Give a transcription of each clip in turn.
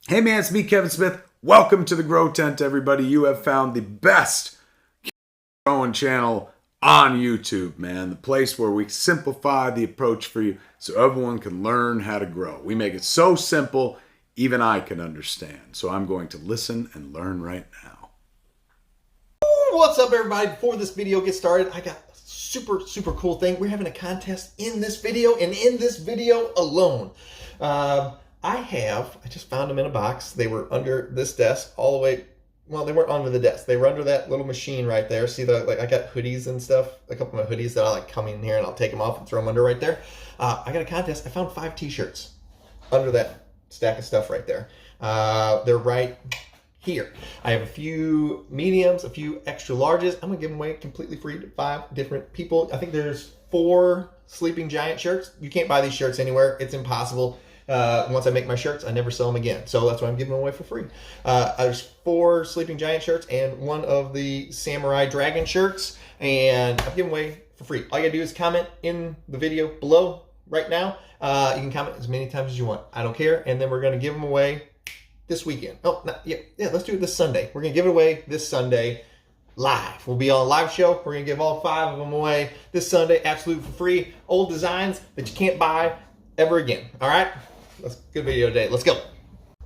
Hey man, it's me, Kevin Smith. Welcome to the Grow Tent, everybody. You have found the best growing channel on YouTube, man. The place where we simplify the approach for you so everyone can learn how to grow. We make it so simple, even I can understand. So I'm going to listen and learn right now. What's up, everybody? Before this video gets started, I got a super cool thing. We're having a contest in this video, and in this video alone, I just found them in a box. They were under this desk all the way. Well, they weren't under the desk. They were under that little machine right there. See, I got hoodies and stuff. A couple of my hoodies that I come in here and I'll take them off and throw them under right there. I got a contest. I found 5 t-shirts under that stack of stuff right there. They're right here. I have a few mediums, a few extra larges. I'm gonna give them away completely free to 5 different people. I think there's 4 Sleeping Giant shirts. You can't buy these shirts anywhere. It's impossible. Once I make my shirts, I never sell them again. So that's why I'm giving them away for free. There's 4 Sleeping Giant shirts and 1 of the Samurai Dragon shirts. And I'm giving away for free. All you gotta do is comment in the video below right now. You can comment as many times as you want. I don't care. And then we're gonna give them away this weekend. Oh, yeah, let's do it this Sunday. We're gonna give it away this Sunday live. We'll be on a live show. We're gonna give all 5 of them away this Sunday, absolutely for free. Old designs that you can't buy ever again. All right? That's a good video today. Let's go.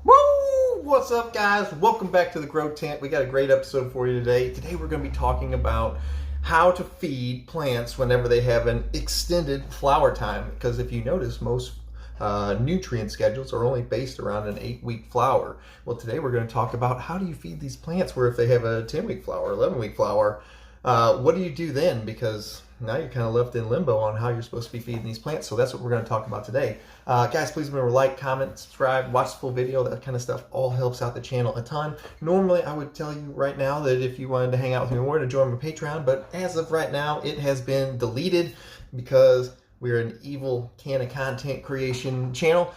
Woo! What's up, guys? Welcome back to the Grow Tent. We got a great episode for you today. Today we're going to be talking about how to feed plants whenever they have an extended flower time. Because if you notice, most nutrient schedules are only based around an 8-week flower. Well, today we're going to talk about how do you feed these plants where if they have a 10-week flower, 11-week flower, what do you do then? Because now you're kind of left in limbo on how you're supposed to be feeding these plants. So that's what we're going to talk about today. Guys, please remember to like, comment, subscribe, watch the full video. That kind of stuff all helps out the channel a ton. Normally, I would tell you right now that if you wanted to hang out with me more, to join my Patreon. But as of right now, it has been deleted because we're an evil can of content creation channel.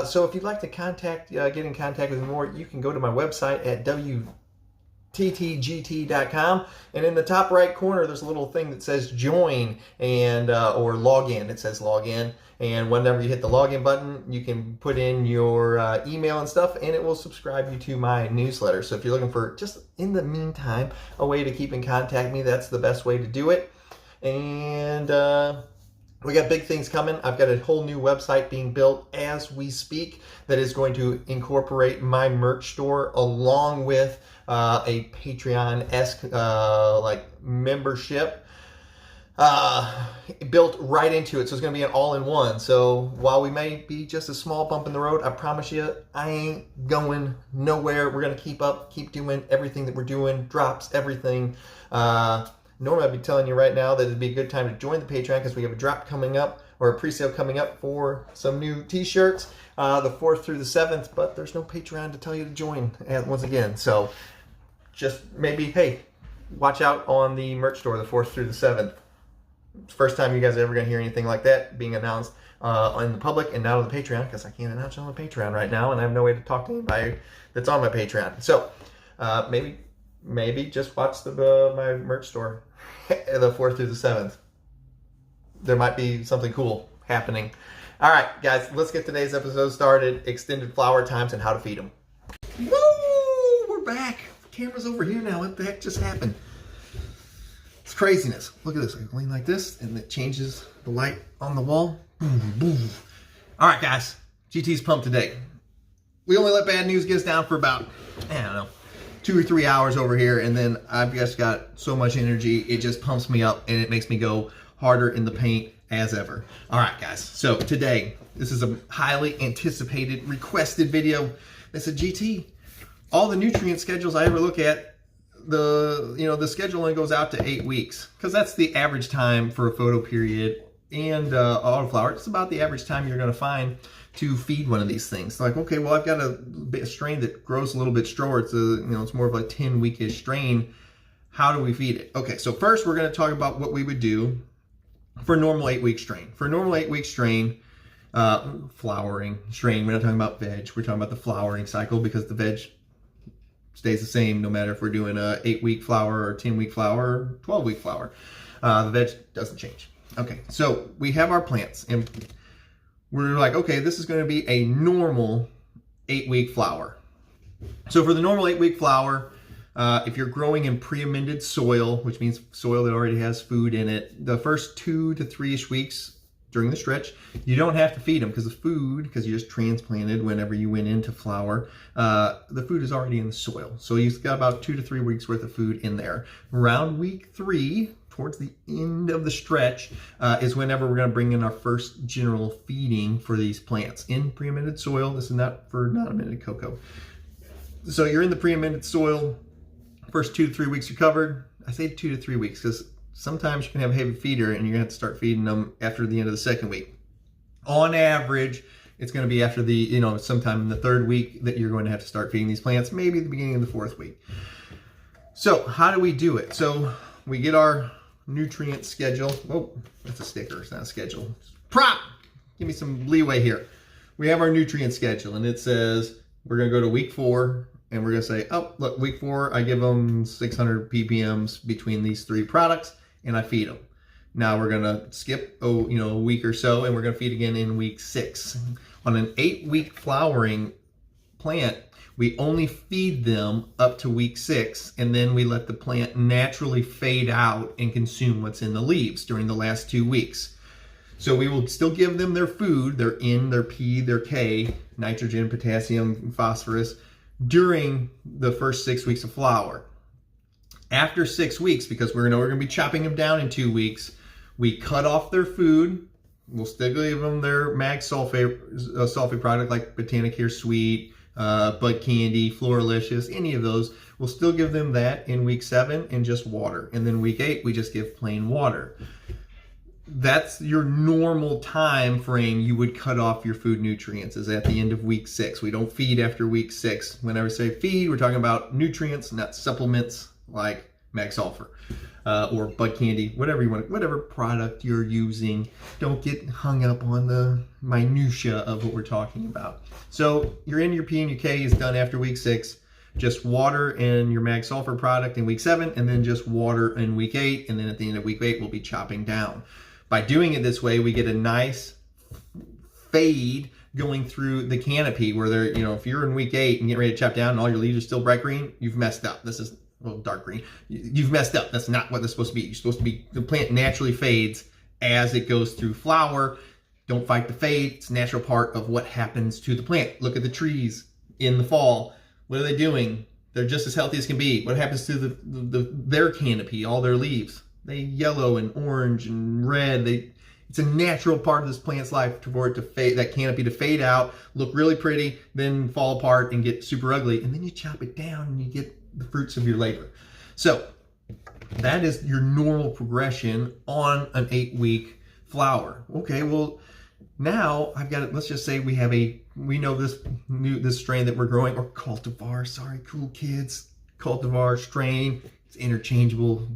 So if you'd like to get in contact with me more, you can go to my website at ttgt.com, and in the top right corner there's a little thing that says join and or log in. It says log in, and whenever you hit the login button, you can put in your email and stuff, and it will subscribe you to my newsletter. So if you're looking for, just in the meantime, a way to keep in contact with me, that's the best way to do it. And we got big things coming. I've got a whole new website being built as we speak that is going to incorporate my merch store along with a Patreon-esque membership built right into it. So it's going to be an all-in-one. So while we may be just a small bump in the road, I promise you I ain't going nowhere. We're going to keep doing everything that we're doing, drops, everything. Normally I'd be telling you right now that it'd be a good time to join the Patreon because we have a drop coming up, or a pre-sale coming up for some new t-shirts the 4th through the 7th, but there's no Patreon to tell you to join once again. So just maybe, hey, watch out on the merch store the 4th through the 7th. It's the first time you guys are ever going to hear anything like that being announced in the public and now on the Patreon, because I can't announce it on the Patreon right now and I have no way to talk to anybody that's on my Patreon. So maybe just watch my merch store the 4th through the 7th. There might be something cool happening. All right, guys, let's get today's episode started. Extended flower times and how to feed them. Woo! We're back. The camera's over here now. What the heck just happened? It's craziness. Look at this. I lean like this, and it changes the light on the wall. Boom, boom. All right, guys. GT's pumped today. We only let bad news get us down for about, I don't know, 2 or 3 hours over here, and then I've just got so much energy, it just pumps me up and it makes me go harder in the paint as ever. All right, guys, so today, this is a highly anticipated, requested video. It's a GT. All the nutrient schedules I ever look at, the schedule only goes out to 8 weeks, because that's the average time for a photo period, and autoflower, it's about the average time you're going to find to feed one of these things. Like, okay, well, I've got a strain that grows a little bit slower. It's it's more of a 10-weekish strain. How do we feed it? Okay, so first we're going to talk about what we would do for a normal 8-week strain. For a normal 8-week strain, flowering strain, we're not talking about veg. We're talking about the flowering cycle, because the veg stays the same no matter if we're doing a 8-week flower or 10-week flower or 12-week flower. The veg doesn't change. Okay, so we have our plants, and we're like, okay, this is going to be a normal 8-week flower. So for the normal 8-week flower, if you're growing in pre-amended soil, which means soil that already has food in it, the first 2 to 3-ish weeks during the stretch, you don't have to feed them because the food, because you just transplanted whenever you went into flower, the food is already in the soil. So you've got about 2 to 3 weeks worth of food in there. Around week 3, towards the end of the stretch, is whenever we're going to bring in our first general feeding for these plants in pre-amended soil. This is not for non-amended cocoa. So you're in the pre-amended soil. First 2 to 3 weeks you're covered. I say 2 to 3 weeks because sometimes you can have a heavy feeder and you're going to have to start feeding them after the end of the second week. On average, it's going to be after the, sometime in the 3rd week that you're going to have to start feeding these plants, maybe at the beginning of the 4th week. So how do we do it? So we get our nutrient schedule. Oh, that's a sticker. It's not a schedule. Prop! Give me some leeway here. We have our nutrient schedule and it says we're going to go to week 4 and we're going to say, oh, look, week 4, I give them 600 ppms between these 3 products and I feed them. Now we're going to skip, a week or so and we're going to feed again in week 6. On an 8-week flowering plant, we only feed them up to week 6 and then we let the plant naturally fade out and consume what's in the leaves during the last 2 weeks. So we will still give them their food, their N, their P, their K, nitrogen, potassium, phosphorus, during the first 6 weeks of flower. After 6 weeks, because we're going to be chopping them down in 2 weeks, we cut off their food. We'll still give them their mag sulfate product like Botanicare Sweet, Bud Candy, Floralicious, any of those. We'll still give them that in week 7 and just water. And then week 8, we just give plain water. That's your normal time frame you would cut off your food nutrients, is at the end of week 6. We don't feed after week 6. Whenever we say feed, we're talking about nutrients, not supplements like Mag Sulfur or Bud Candy, whatever you want, whatever product you're using. Don't get hung up on the minutia of what we're talking about. So your N, your P, and your K is done after week 6. Just water and your Mag Sulfur product in week 7, and then just water in week 8, and then at the end of week 8, we'll be chopping down. By doing it this way, we get a nice fade going through the canopy where they're, if you're in week 8 and get ready to chop down and all your leaves are still bright green, you've messed up. This is, dark green. You've messed up. That's not what it's supposed to be. You're supposed to be, the plant naturally fades as it goes through flower. Don't fight the fade. It's a natural part of what happens to the plant. Look at the trees in the fall. What are they doing? They're just as healthy as can be. What happens to their canopy, all their leaves? They yellow and orange and red. It's a natural part of this plant's life for it to fade, that canopy to fade out, look really pretty, then fall apart and get super ugly. And then you chop it down and you get the fruits of your labor. So that is your normal progression on an 8-week flower. Okay, well, now I've got it. Let's just say we know this strain that we're growing, or cultivar. Sorry, cool kids. Cultivar strain. It's interchangeable.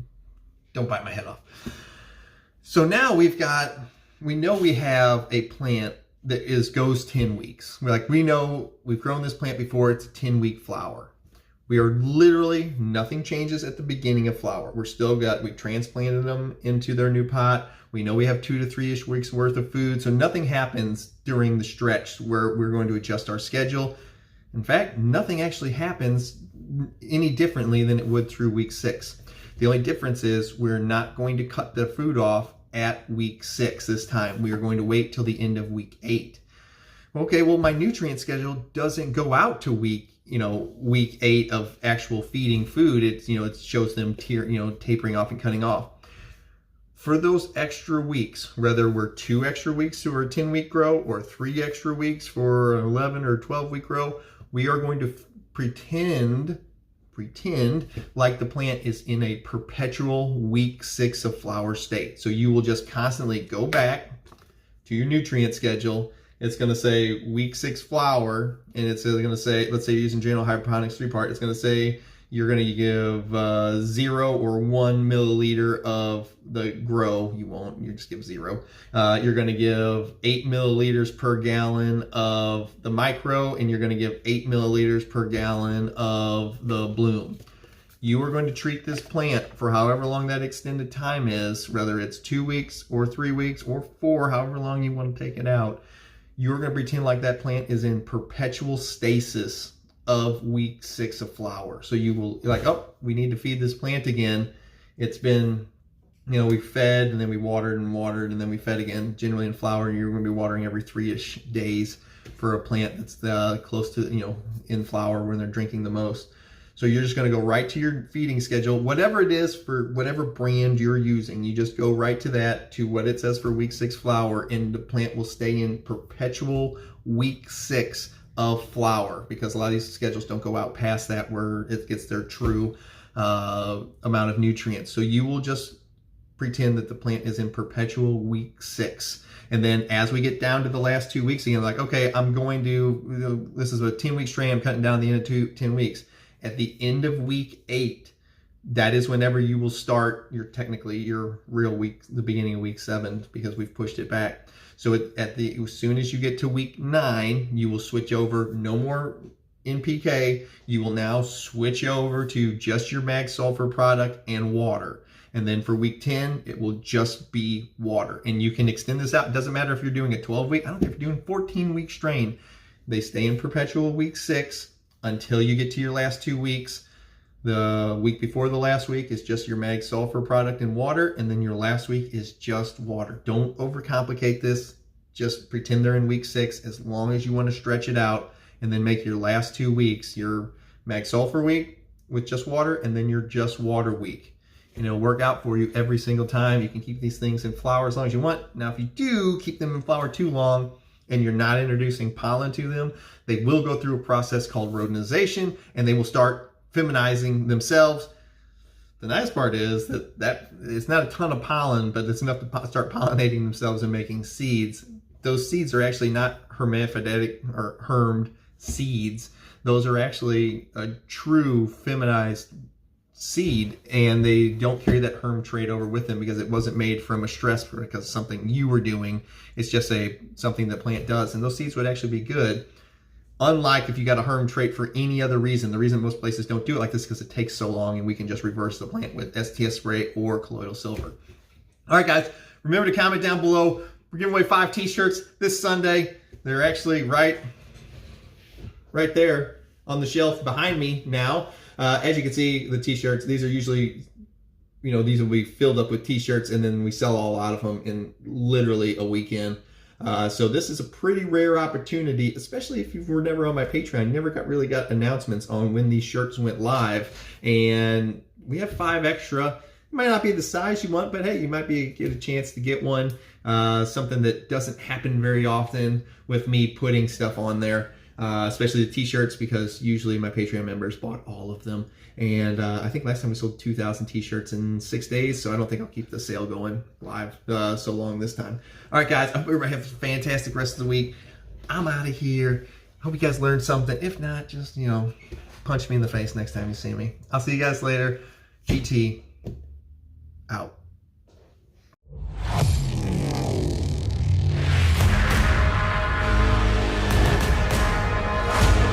Don't bite my head off. So now we know we have a plant that goes 10 weeks. We know we've grown this plant before. It's a 10-week flower. We are literally, nothing changes at the beginning of flower. We transplanted them into their new pot. We know we have 2 to 3-ish weeks worth of food. So nothing happens during the stretch where we're going to adjust our schedule. In fact, nothing actually happens any differently than it would through week 6. The only difference is we're not going to cut the food off at week 6 this time. We are going to wait till the end of week 8. Okay, well, my nutrient schedule doesn't go out to week 8 of actual feeding food. It shows them tapering off and cutting off. For those extra weeks, whether we're 2 extra weeks for a 10-week grow or 3 extra weeks for an 11 or 12-week grow, we are going to pretend like the plant is in a perpetual week 6 of flower state. So you will just constantly go back to your nutrient schedule. It's going to say week 6 flower, and it's going to say, let's say you're using general hydroponics 3-part, it's going to say you're going to give 0 or 1 milliliter of the grow. You won't, you just give 0. You're going to give 8 milliliters per gallon of the micro, and you're going to give 8 milliliters per gallon of the bloom. You are going to treat this plant for however long that extended time is, whether it's 2 weeks or 3 weeks or 4, however long you want to take it out. You're going to pretend like that plant is in perpetual stasis of week 6 of flower. So you will like, oh, we need to feed this plant again. It's been, we fed and then we watered and then we fed again. Generally in flower, you're going to be watering every 3-ish days for a plant that's close to, in flower when they're drinking the most. So you're just going to go right to your feeding schedule, whatever it is for whatever brand you're using. You just go right to that, to what it says for week 6 flower, and the plant will stay in perpetual week 6 of flower, because a lot of these schedules don't go out past that where it gets their true amount of nutrients. So you will just pretend that the plant is in perpetual week 6. And then as we get down to the last 2 weeks, again, like, okay, I'm going to, this is a 10-week strain, I'm cutting down the end of 10 weeks. At the end of week 8, that is whenever you will start your real week, the beginning of week 7, because we've pushed it back. So as soon as you get to week 9, you will switch over, no more NPK. You will now switch over to just your mag sulfur product and water. And then for week 10, it will just be water. And you can extend this out. It doesn't matter if you're doing a 12-week, I don't care if you're doing 14-week strain. They stay in perpetual week 6 until you get to your last 2 weeks. The week before the last week is just your mag sulfur product and water, and then your last week is just water. Don't overcomplicate this. Just pretend they're in week 6 as long as you want to stretch it out, and then make your last 2 weeks your mag sulfur week with just water, and then your just water week. And it'll work out for you every single time. You can keep these things in flower as long as you want. Now, if you do keep them in flower too long, and you're not introducing pollen to them, they will go through a process called rodentization, and they will start feminizing themselves. The nice part is that it's not a ton of pollen, but it's enough to start pollinating themselves and making seeds. Those seeds are actually not hermaphroditic or hermed seeds. Those are actually a true feminized seed, and they don't carry that herm trait over with them because it wasn't made from a stress because something you were doing. It's just something the plant does, and those seeds would actually be good. Unlike if you got a herm trait for any other reason. The reason most places don't do it like this is because it takes so long, and we can just reverse the plant with STS spray or colloidal silver. All right, guys, remember to comment down below. We're giving away 5 t-shirts this Sunday. They're actually right there on the shelf behind me now. As you can see, the t-shirts, these are usually, these will be filled up with t-shirts, and then we sell all out of them in literally a weekend. So this is a pretty rare opportunity, especially if you were never on my Patreon. You never really got announcements on when these shirts went live. And we have 5 extra. It might not be the size you want, but hey, you might get a chance to get one. Something that doesn't happen very often with me putting stuff on there. Especially the t-shirts, because usually my Patreon members bought all of them. And I think last time we sold 2,000 t-shirts in 6 days, so I don't think I'll keep the sale going live so long this time. All right, guys, I hope everybody has a fantastic rest of the week. I'm out of here. Hope you guys learned something. If not, just, punch me in the face next time you see me. I'll see you guys later. GT out.